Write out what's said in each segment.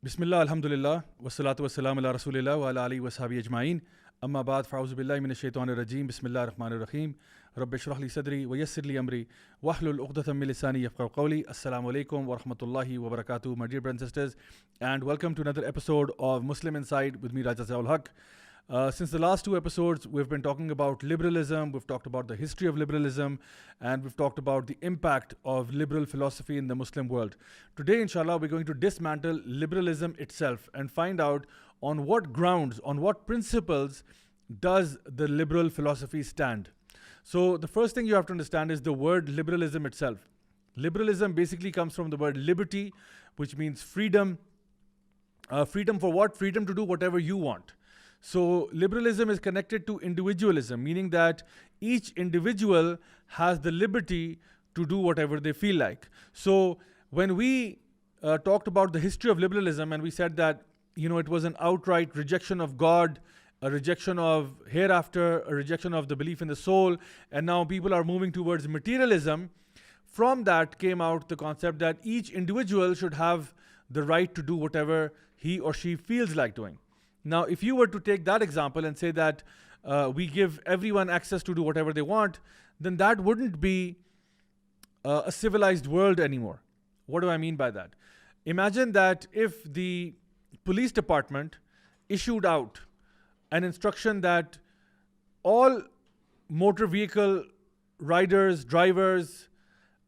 Bismillah, alhamdulillah, wassalatu wassalamu ala rasulillah wa ala alihi wa sahbihi ajma'in. Amma ba'd, fa'auzu billahi minash shaitanir rajim. Bismillahir rahmanir rahim. Rabbi shrah li sadri wa yassir li amri wahlul 'uqdatam min lisani yafqahu qawli. Assalamu alaikum wa rahmatullahi wa barakatuh, my dear brothers and sisters, and welcome to another episode of Muslim Inside with me, rajaziaulhaq. Since the last two episodes, we've been talking about liberalism, we've talked about the history of liberalism, and we've talked about the impact of liberal philosophy in the Muslim world. Today, inshallah, we're going to dismantle liberalism itself and find out on what grounds, on what principles does the liberal philosophy stand. So the first thing you have to understand is the word liberalism itself. Liberalism basically comes from the word liberty, which means freedom. Freedom for what? Freedom to do whatever you want. So liberalism is connected to individualism, meaning that each individual has the liberty to do whatever they feel like. So when we talked about the history of liberalism and we said that, it was an outright rejection of God, a rejection of hereafter, a rejection of the belief in the soul, and now people are moving towards materialism, from that came out the concept that each individual should have the right to do whatever he or she feels like doing. Now, if you were to take that example and say that we give everyone access to do whatever they want, then that wouldn't be a civilized world anymore. What do I mean by that? Imagine that if the police department issued out an instruction that all motor vehicle riders, drivers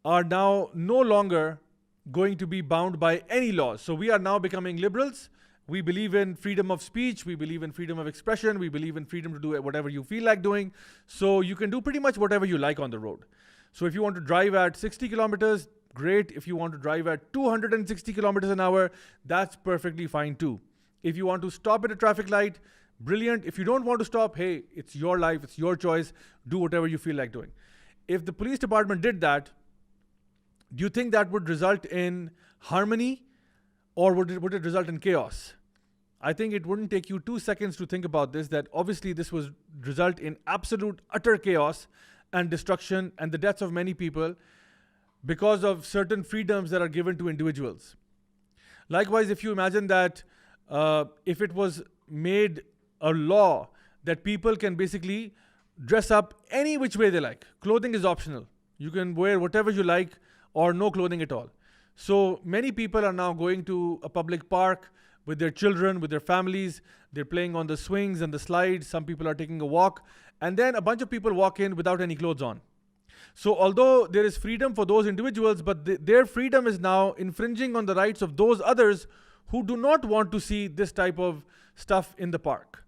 are now no longer going to be bound by any laws. So we are now becoming liberals. We believe in freedom of speech, we believe in freedom of expression, we believe in freedom to do whatever you feel like doing. So you can do pretty much whatever you like on the road. So if you want to drive at 60 kilometers, great. If you want to drive at 260 kilometers an hour, that's perfectly fine too. If you want to stop at a traffic light, brilliant. If you don't want to stop, hey, it's your life, it's your choice, do whatever you feel like doing. If the police department did that, do you think that would result in harmony? Or would it result in chaos? I think it wouldn't take you 2 seconds to think about this, that obviously this would result in absolute utter chaos and destruction and the deaths of many people because of certain freedoms that are given to individuals. Likewise, if you imagine that if it was made a law that people can basically dress up any which way they like. Clothing is optional. You can wear whatever you like or no clothing at all. So many people are now going to a public park with their children, with their families. They're playing on the swings and the slides. Some people are taking a walk. And then a bunch of people walk in without any clothes on. So although there is freedom for those individuals, but their freedom is now infringing on the rights of those others who do not want to see this type of stuff in the park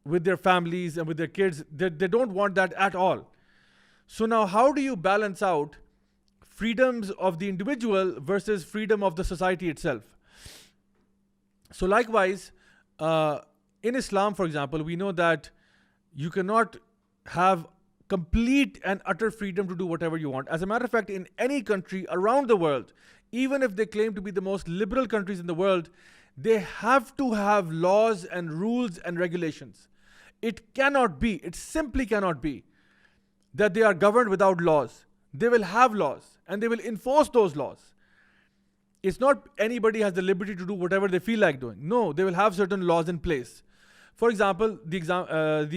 with their families and with their kids. They don't want that at all. So now how do you balance out freedoms of the individual versus freedom of the society itself? So likewise, in Islam, for example, we know that you cannot have complete and utter freedom to do whatever you want. As a matter of fact, in any country around the world, even if they claim to be the most liberal countries in the world, they have to have laws and rules and regulations. It cannot be, it simply cannot be that they are governed without laws. They will have laws and they will enforce those laws. It's not anybody has the liberty to do whatever they feel like doing. No, they will have certain laws in place. For example, the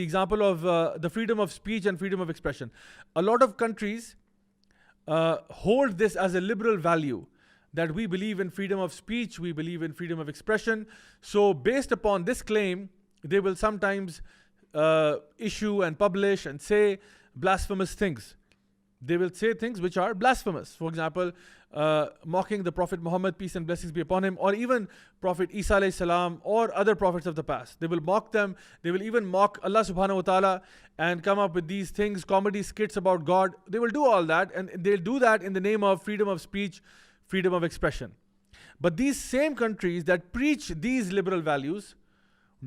example of the freedom of speech and freedom of expression. A lot of countries hold this as a liberal value, that we believe in freedom of speech, we believe in freedom of expression. So based upon this claim, they will sometimes issue and publish and say blasphemous things. They will say things which are blasphemous. For example, mocking the Prophet Muhammad, peace and blessings be upon him, or even Prophet Isa alayhi salam, or other prophets of the past. They will mock them. They will even mock Allah subhanahu wa ta'ala and come up with these things, comedy skits about God. They will do all that, and they'll do that in the name of freedom of speech, freedom of expression. But these same countries that preach these liberal values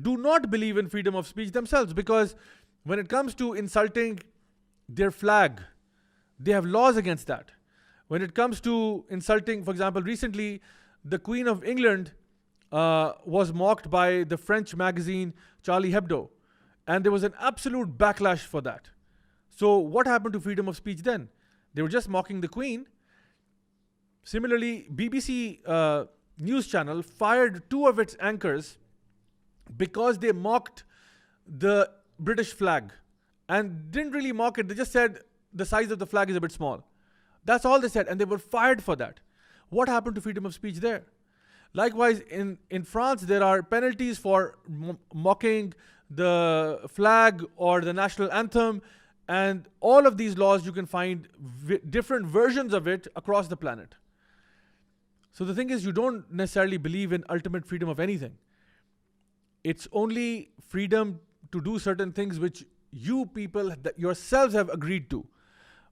do not believe in freedom of speech themselves, because when it comes to insulting their flag, they have laws against that. When it comes to insulting, for example, recently the Queen of England was mocked by the French magazine Charlie Hebdo, and there was an absolute backlash for that. So what happened to freedom of speech then? They were just mocking the Queen. Similarly, BBC news channel fired 2 of its anchors because they mocked the British flag. And didn't really mock it, they just said the size of the flag is a bit small. That's all they said, and they were fired for that. What happened to freedom of speech there? Likewise, in France, there are penalties for mocking the flag or the national anthem, and all of these laws you can find different versions of it across the planet. So the thing is, you don't necessarily believe in ultimate freedom of anything. It's only freedom to do certain things which you people that yourselves have agreed to.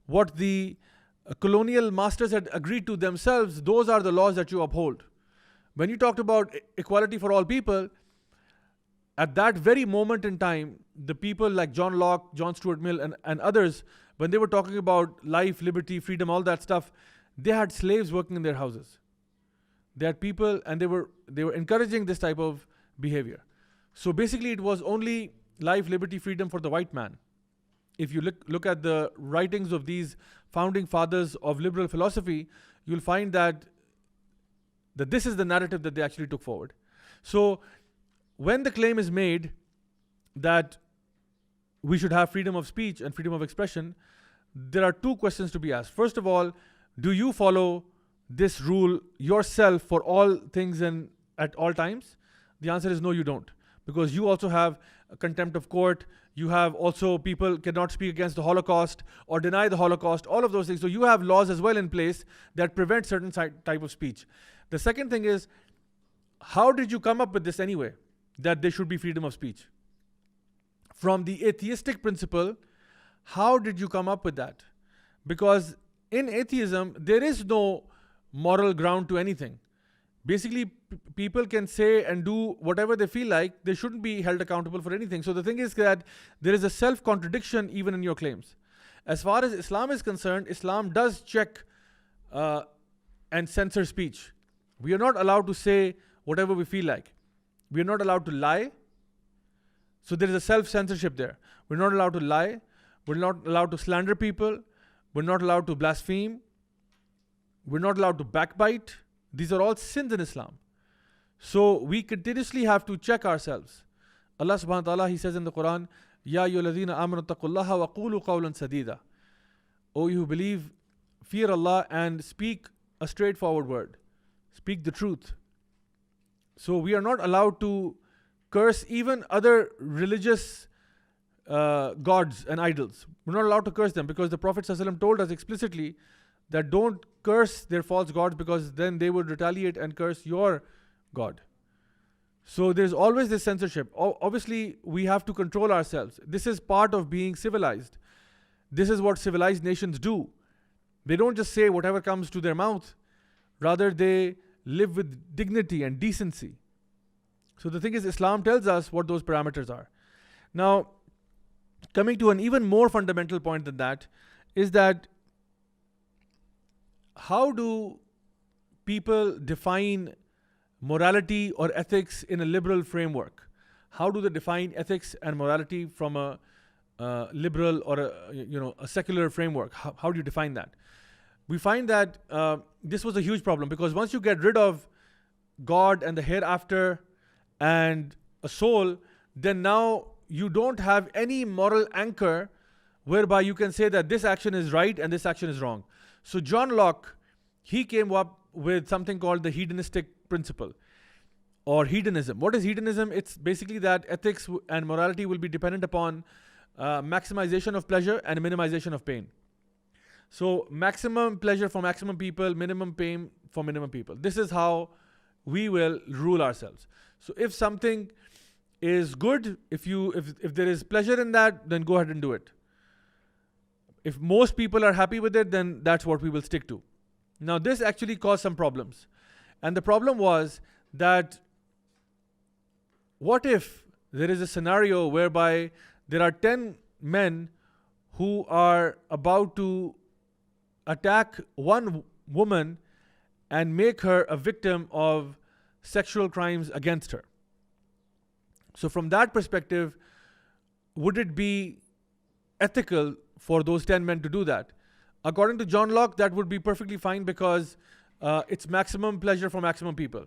What the colonial masters had agreed to themselves, those are the laws that you uphold. When you talked about equality for all people, at that very moment in time, the people like John Locke, John Stuart Mill, and others, when they were talking about life, liberty, freedom, all that stuff, they had slaves working in their houses. They had people, and they were encouraging this type of behavior. So basically, it was only life, liberty, freedom for the white man. If you look at the writings of these founding fathers of liberal philosophy, you'll find that this is the narrative that they actually took forward. So when the claim is made that we should have freedom of speech and freedom of expression, there are 2 questions to be asked. First of all, do you follow this rule yourself for all things and at all times? The answer is no, you don't. Because you also have contempt of court. You have also people cannot speak against the Holocaust or deny the Holocaust, all of those things. So you have laws as well in place that prevent certain type of speech. The second thing is, how did you come up with this anyway, that there should be freedom of speech? From the atheistic principle, how did you come up with that? Because in atheism, there is no moral ground to anything. Basically, people can say and do whatever they feel like. They shouldn't be held accountable for anything. So the thing is that there is a self-contradiction even in your claims. As far as Islam is concerned, Islam does check and censor speech. We are not allowed to say whatever we feel like. We are not allowed to lie. So there is a self-censorship there. We're not allowed to lie. We're not allowed to slander people. We're not allowed to blaspheme. We're not allowed to backbite. These are all sins in Islam. So we continuously have to check ourselves. Allah subhanahu wa ta'ala, He says in the Quran, Ya ayyuhalladhina amanu taqullaha wa qulu qawlan sadida. O you who believe, fear Allah and speak a straightforward word. Speak the truth. So we are not allowed to curse even other religious gods and idols. We're not allowed to curse them because the Prophet ﷺ told us explicitly that don't curse their false gods because then they would retaliate and curse your God. So there's always this censorship. Obviously, we have to control ourselves. This is part of being civilized. This is what civilized nations do. They don't just say whatever comes to their mouth. Rather, they live with dignity and decency. So the thing is, Islam tells us what those parameters are. Now, coming to an even more fundamental point than that, is that how do people define morality or ethics in a liberal framework? How do they define ethics and morality from a liberal or a secular framework? How do you define that? We find that this was a huge problem because once you get rid of God and the hereafter and a soul, then now you don't have any moral anchor whereby you can say that this action is right and this action is wrong. So John Locke, he came up with something called the hedonistic principle or hedonism. What is hedonism? It's basically that ethics and morality will be dependent upon maximization of pleasure and minimization of pain. So maximum pleasure for maximum people, minimum pain for minimum people. This is how we will rule ourselves. So if something is good, if there is pleasure in that, then go ahead and do it. If most people are happy with it, then that's what we will stick to. Now this actually caused some problems. And the problem was that what if there is a scenario whereby there are 10 men who are about to attack one woman and make her a victim of sexual crimes against her. So from that perspective, would it be ethical for those 10 men to do that? According to John Locke, that would be perfectly fine because it's maximum pleasure for maximum people.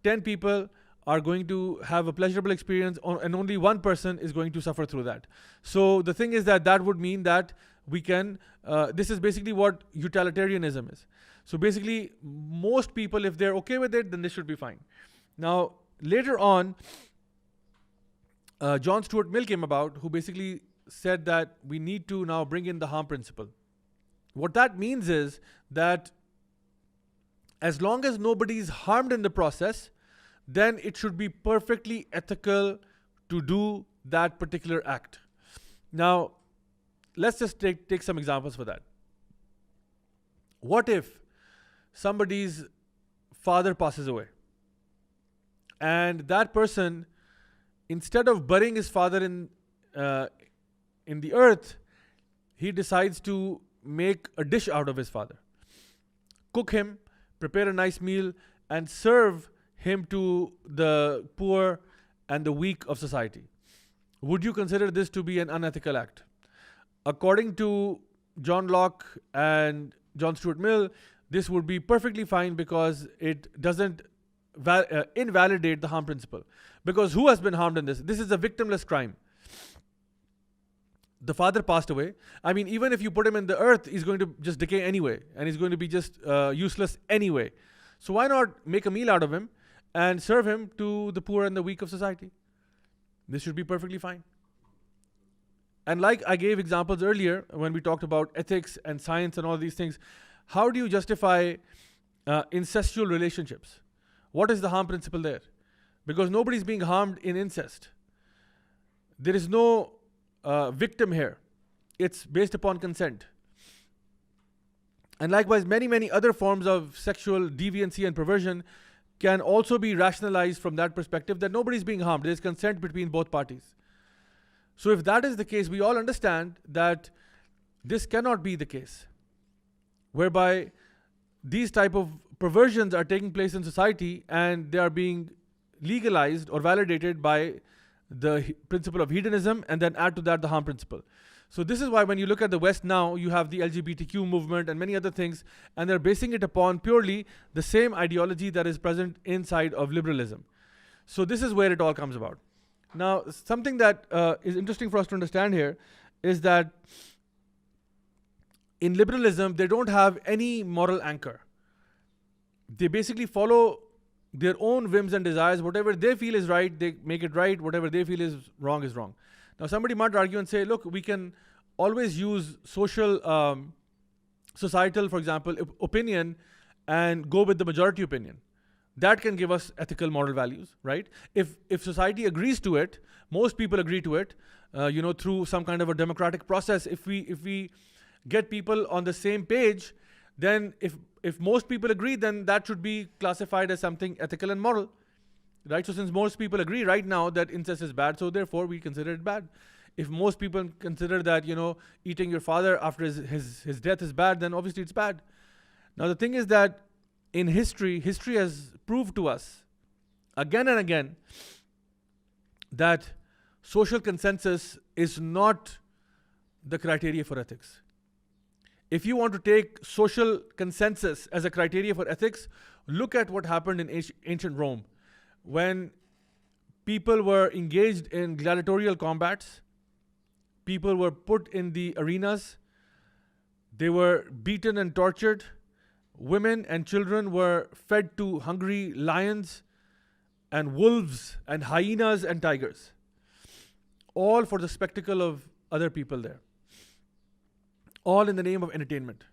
10 people are going to have a pleasurable experience and only one person is going to suffer through that. So the thing is that would mean that we can, this is basically what utilitarianism is. So basically most people, if they're okay with it, then this should be fine. Now later on, John Stuart Mill came about, who basically said that we need to now bring in the harm principle. What that means is that as long as nobody is harmed in the process, then it should be perfectly ethical to do that particular act. Now, let's just take some examples for that. What if somebody's father passes away and that person, instead of burying his father in the earth, he decides to make a dish out of his father, cook him, prepare a nice meal, and serve him to the poor and the weak of society? Would you consider this to be an unethical act? According to John Locke and John Stuart Mill, this would be perfectly fine because it doesn't invalidate the harm principle. Because who has been harmed in this? This is a victimless crime. The father passed away. I mean, even if you put him in the earth, he's going to just decay anyway, and he's going to be just useless anyway. So why not make a meal out of him and serve him to the poor and the weak of society? This should be perfectly fine. And like I gave examples earlier when we talked about ethics and science and all these things, how do you justify incestual relationships? What is the harm principle there? Because nobody's being harmed in incest. There is no victim here. It's based upon consent. And likewise, many other forms of sexual deviancy and perversion can also be rationalized from that perspective, that nobody's being harmed. There's consent between both parties. So if that is the case, we all understand that this cannot be the case, whereby these type of perversions are taking place in society and they are being legalized or validated by the principle of hedonism, and then add to that the harm principle. So this is why when you look at the West now, you have the LGBTQ movement and many other things, and they're basing it upon purely the same ideology that is present inside of liberalism. So this is where it all comes about. Now, something that is interesting for us to understand here is that in liberalism, they don't have any moral anchor. They basically follow their own whims and desires. Whatever they feel is right, they make it right. Whatever they feel is wrong is wrong. Now, somebody might argue and say, look, we can always use social, societal, for example, opinion and go with the majority opinion. That can give us ethical moral values, right? If society agrees to it, most people agree to it, through some kind of a democratic process. If we get people on the same page, then if most people agree, then that should be classified as something ethical and moral, right? So since most people agree right now that incest is bad, so therefore we consider it bad. If most people consider that, eating your father after his death is bad, then obviously it's bad. Now the thing is that in history has proved to us again and again that social consensus is not the criteria for ethics. If you want to take social consensus as a criteria for ethics, look at what happened in ancient Rome. When people were engaged in gladiatorial combats, people were put in the arenas, they were beaten and tortured, women and children were fed to hungry lions and wolves and hyenas and tigers, all for the spectacle of other people there, all in the name of entertainment.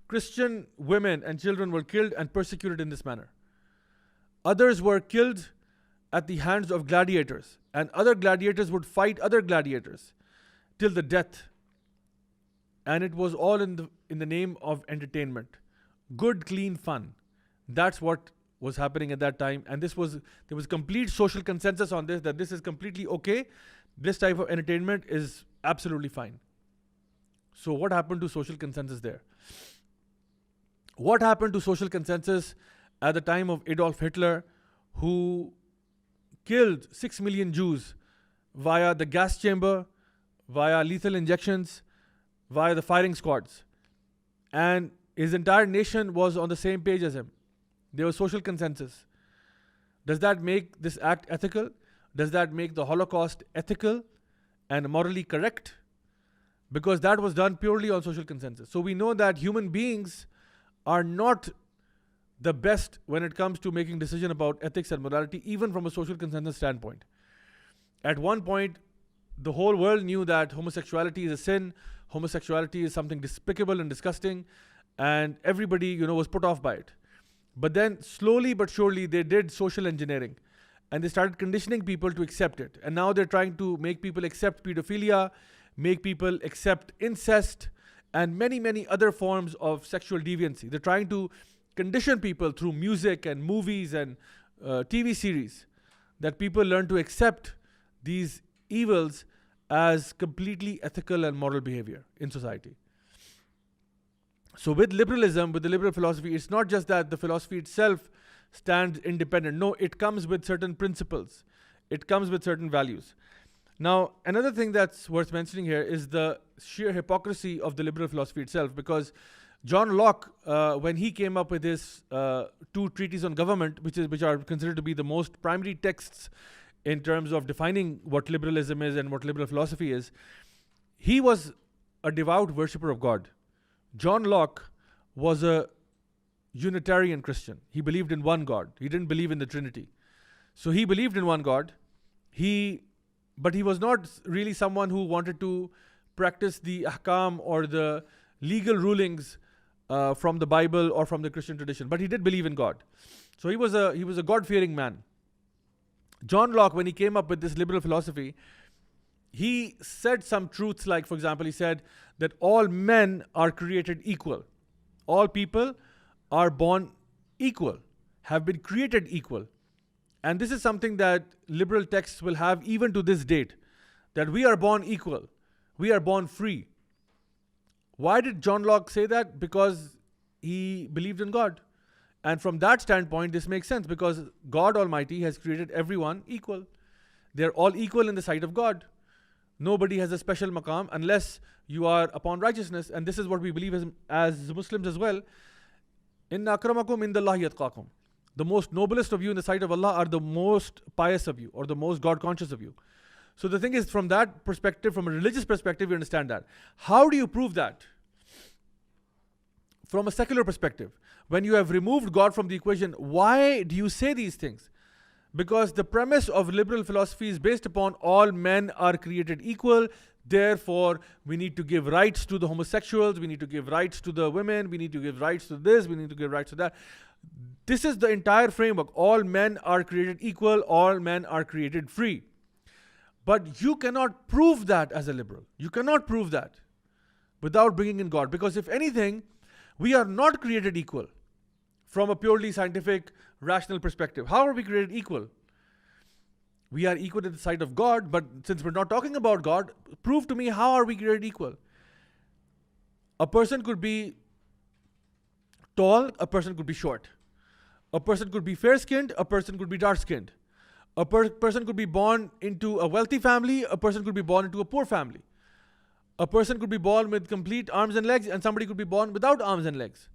Christian women and children were killed and persecuted in this manner. Others were killed at the hands of gladiators, and other gladiators would fight other gladiators till the death. And it was all in the name of entertainment. Good, clean fun. That's what was happening at that time. And there was complete social consensus on this, that this is completely okay. This type of entertainment is absolutely fine. So what happened to social consensus there? What happened to social consensus at the time of Adolf Hitler, who killed 6 million Jews via the gas chamber, via lethal injections, via the firing squads? And his entire nation was on the same page as him. There was social consensus. Does that make this act ethical? Does that make the Holocaust ethical and morally correct? Because that was done purely on social consensus. So we know that human beings are not the best when it comes to making decisions about ethics and morality, even from a social consensus standpoint. At one point, the whole world knew that homosexuality is a sin, homosexuality is something despicable and disgusting, and everybody, was put off by it. But then slowly but surely they did social engineering and they started conditioning people to accept it. And now they're trying to make people accept pedophilia, make people accept incest, and many, many other forms of sexual deviancy. They're trying to condition people through music and movies and TV series that people learn to accept these evils as completely ethical and moral behavior in society. So with liberalism, with the liberal philosophy, it's not just that the philosophy itself stands independent. No, it comes with certain principles. It comes with certain values. Now, another thing that's worth mentioning here is the sheer hypocrisy of the liberal philosophy itself, because John Locke, when he came up with his 2 treatises on government, which are considered to be the most primary texts in terms of defining what liberalism is and what liberal philosophy is, he was a devout worshipper of God. John Locke was a Unitarian Christian. He believed in one God. He didn't believe in the Trinity. So he believed in one God. But he was not really someone who wanted to practice the ahkam or the legal rulings from the Bible or from the Christian tradition. But he did believe in God. So he was a God-fearing man. John Locke, when he came up with this liberal philosophy, he said some truths like, for example, he said that all men are created equal. All people are born equal, have been created equal. And this is something that liberal texts will have even to this date, that we are born equal, we are born free. Why did John Locke say that? Because he believed in God. And from that standpoint, this makes sense, because God Almighty has created everyone equal. They're all equal in the sight of God. Nobody has a special maqam unless you are upon righteousness. And this is what we believe as Muslims as well. Inna akramakum indallahi atqakum. The most noblest of you in the sight of Allah are the most pious of you, or the most God conscious of you. So the thing is, from that perspective, from a religious perspective, you understand that. How do you prove that? From a secular perspective, when you have removed God from the equation, why do you say these things? Because the premise of liberal philosophy is based upon all men are created equal. Therefore, we need to give rights to the homosexuals, we need to give rights to the women, we need to give rights to this, we need to give rights to that. This is the entire framework. All men are created equal, all men are created free. But you cannot prove that as a liberal. You cannot prove that without bringing in God. Because if anything, we are not created equal from a purely scientific, rational perspective. How are we created equal? We are equal in the sight of God, but since we're not talking about God, prove to me how are we created equal? A person could be tall, a person could be short. A person could be fair-skinned, a person could be dark-skinned. A person could be born into a wealthy family, a person could be born into a poor family. A person could be born with complete arms and legs, and somebody could be born without arms and legs.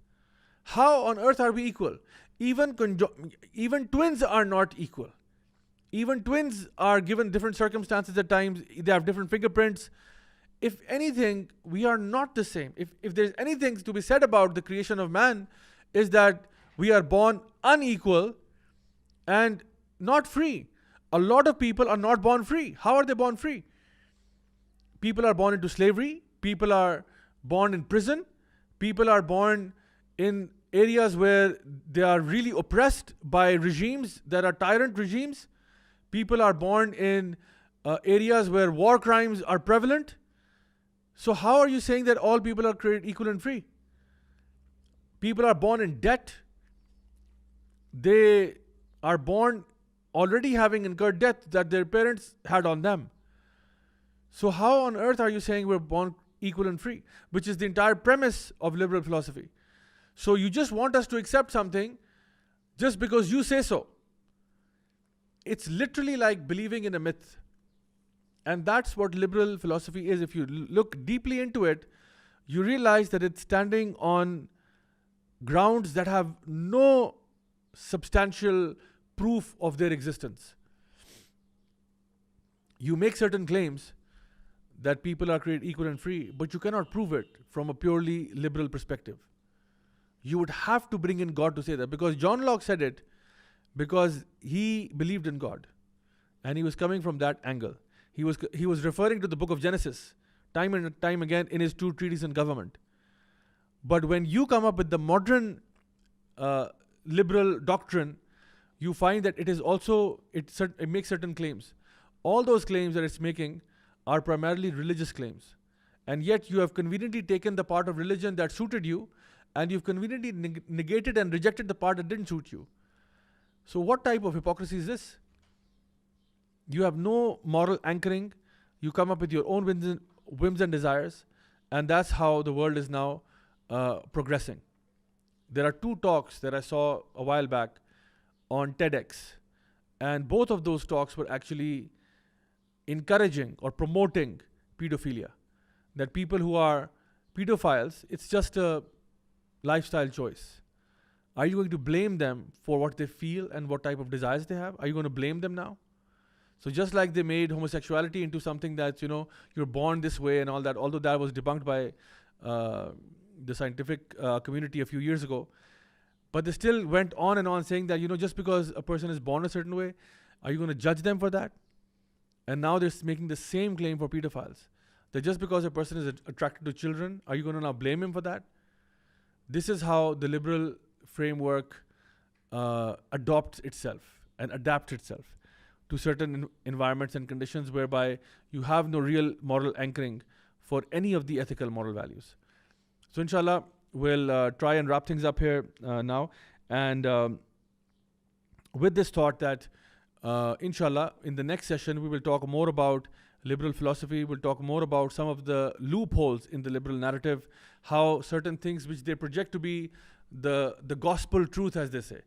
How on earth are we equal? Even twins are not equal. Even twins are given different circumstances at times. They have different fingerprints. If anything, we are not the same. If there's anything to be said about the creation of man, is that we are born unequal and not free. A lot of people are not born free. How are they born free? People are born into slavery. People are born in prison. People are born in areas where they are really oppressed by regimes that are tyrant regimes. People are born in areas where war crimes are prevalent. So how are you saying that all people are created equal and free? People are born in debt. They are born already having incurred debt that their parents had on them. So how on earth are you saying we're born equal and free? Which is the entire premise of liberal philosophy. So you just want us to accept something just because you say so. It's literally like believing in a myth. And that's what liberal philosophy is. If you look deeply into it, you realize that it's standing on grounds that have no substantial proof of their existence. You make certain claims that people are created equal and free, but you cannot prove it from a purely liberal perspective. You would have to bring in God to say that, because John Locke said it because he believed in God, and he was coming from that angle. He was referring to the book of Genesis time and time again in his 2 treatises on government. But when you come up with the modern liberal doctrine, you find that it makes certain claims. All those claims that it's making are primarily religious claims. And yet you have conveniently taken the part of religion that suited you, and you've conveniently negated and rejected the part that didn't suit you. So what type of hypocrisy is this? You have no moral anchoring. You come up with your own whims and desires, and that's how the world is now progressing. There are 2 talks that I saw a while back on TEDx, and both of those talks were actually encouraging or promoting pedophilia. That people who are pedophiles, it's just a lifestyle choice. Are you going to blame them for what they feel and what type of desires they have? Are you going to blame them now? So just like they made homosexuality into something that's, you're born this way and all that, although that was debunked by the scientific community a few years ago, but they still went on and on saying that, just because a person is born a certain way, are you going to judge them for that? And now they're making the same claim for pedophiles. That just because a person is attracted to children, are you going to now blame him for that? This is how the liberal framework adopts itself and adapts itself to certain environments and conditions whereby you have no real moral anchoring for any of the ethical moral values. So inshallah, we'll try and wrap things up here now. And with this thought that inshallah, in the next session, we will talk more about liberal philosophy. We'll talk more about some of the loopholes in the liberal narrative, how certain things which they project to be the gospel truth, as they say,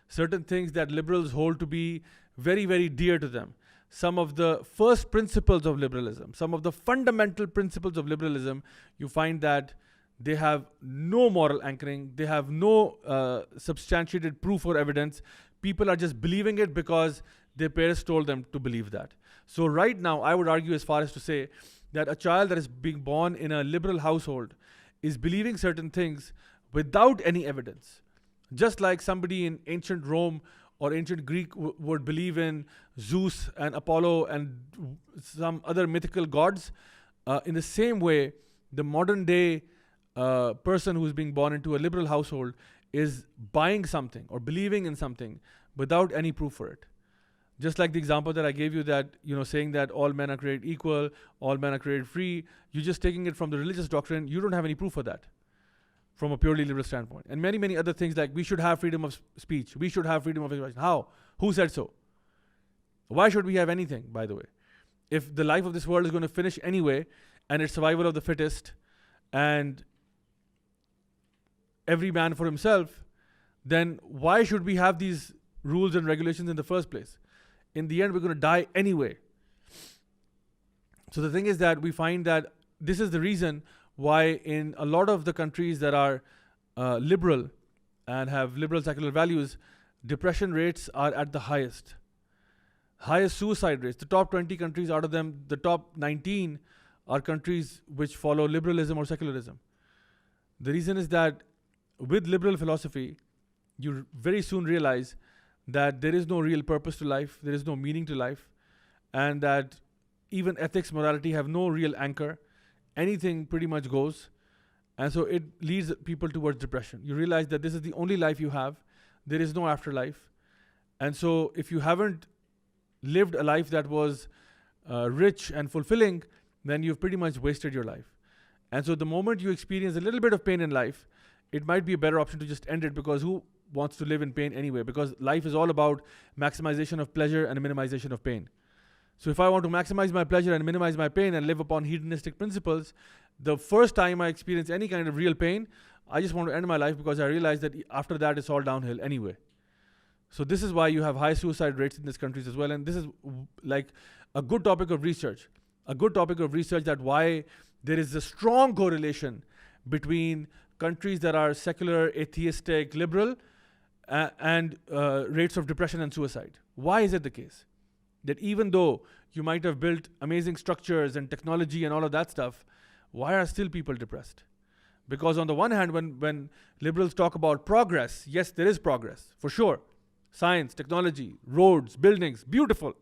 certain things that liberals hold to be very, very dear to them, some of the first principles of liberalism, some of the fundamental principles of liberalism, you find that they have no moral anchoring, they have no substantiated proof or evidence. People are just believing it because their parents told them to believe that. So right now, I would argue as far as to say that a child that is being born in a liberal household is believing certain things without any evidence. Just like somebody in ancient Rome or ancient Greek would believe in Zeus and Apollo and some other mythical gods. In the same way, the modern day person who is being born into a liberal household is buying something or believing in something without any proof for it. Just like the example that I gave you, that, saying that all men are created equal, all men are created free, you're just taking it from the religious doctrine. You don't have any proof for that from a purely liberal standpoint. And many, many other things like we should have freedom of speech. We should have freedom of expression. How? Who said so? Why should we have anything, by the way? If the life of this world is going to finish anyway, and it's survival of the fittest, and every man for himself, then why should we have these rules and regulations in the first place? In the end, we're going to die anyway. So the thing is that we find that this is the reason why in a lot of the countries that are liberal and have liberal secular values, depression rates are at the highest suicide rates. The top 20 countries, out of them, the top 19 are countries which follow liberalism or secularism. The reason is that with liberal philosophy, you very soon realize that there is no real purpose to life, there is no meaning to life, and that even ethics, morality have no real anchor. Anything pretty much goes. And so it leads people towards depression. You realize that this is the only life you have. There is no afterlife. And so if you haven't lived a life that was rich and fulfilling, then you've pretty much wasted your life. And so the moment you experience a little bit of pain in life, it might be a better option to just end it, because who wants to live in pain anyway? Because life is all about maximization of pleasure and minimization of pain. So if I want to maximize my pleasure and minimize my pain and live upon hedonistic principles, the first time I experience any kind of real pain, I just want to end my life, because I realize that after that it's all downhill anyway. So this is why you have high suicide rates in these countries as well. And this is like a good topic of research. That why there is a strong correlation between countries that are secular, atheistic, liberal, and rates of depression and suicide. Why is it the case that even though you might have built amazing structures and technology and all of that stuff, why are still people depressed? Because on the one hand, when liberals talk about progress, yes, there is progress, for sure. Science, technology, roads, buildings, beautiful.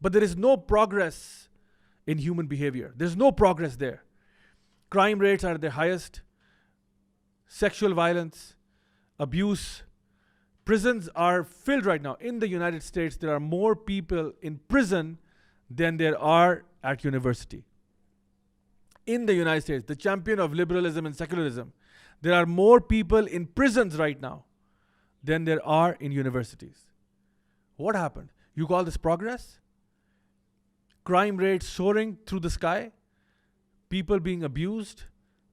But there is no progress in human behavior. There's no progress there. Crime rates are at their highest. Sexual violence, abuse. Prisons are filled right now. In the United States, there are more people in prison than there are at university. In the United States, the champion of liberalism and secularism, there are more people in prisons right now than there are in universities. What happened? You call this progress? Crime rates soaring through the sky, people being abused,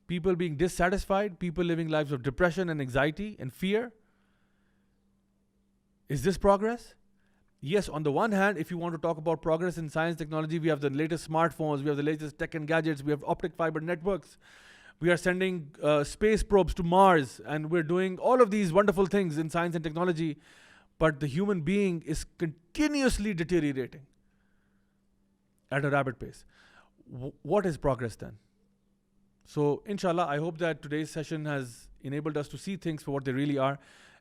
people being dissatisfied, people living lives of depression and anxiety and fear. Is this progress? Yes, on the one hand, if you want to talk about progress in science, technology, we have the latest smartphones, we have the latest tech and gadgets, we have optic fiber networks, we are sending space probes to Mars, and we're doing all of these wonderful things in science and technology, but the human being is continuously deteriorating at a rapid pace. What is progress then? So, inshallah, I hope that today's session has enabled us to see things for what they really are.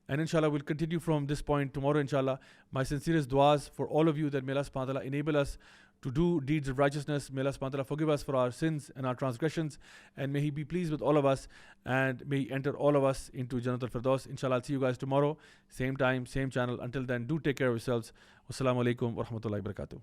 And inshallah, we'll continue from this point tomorrow, inshallah. My sincerest du'as for all of you that may Allah subhanahu wa ta'ala enable us to do deeds of righteousness. May Allah subhanahu wa ta'ala forgive us for our sins and our transgressions. And may He be pleased with all of us. And may He enter all of us into Jannat al-Firdaus. Inshallah, I'll see you guys tomorrow. Same time, same channel. Until then, do take care of yourselves. Wassalamu alaikum wa rahmatullahi wa barakatuh.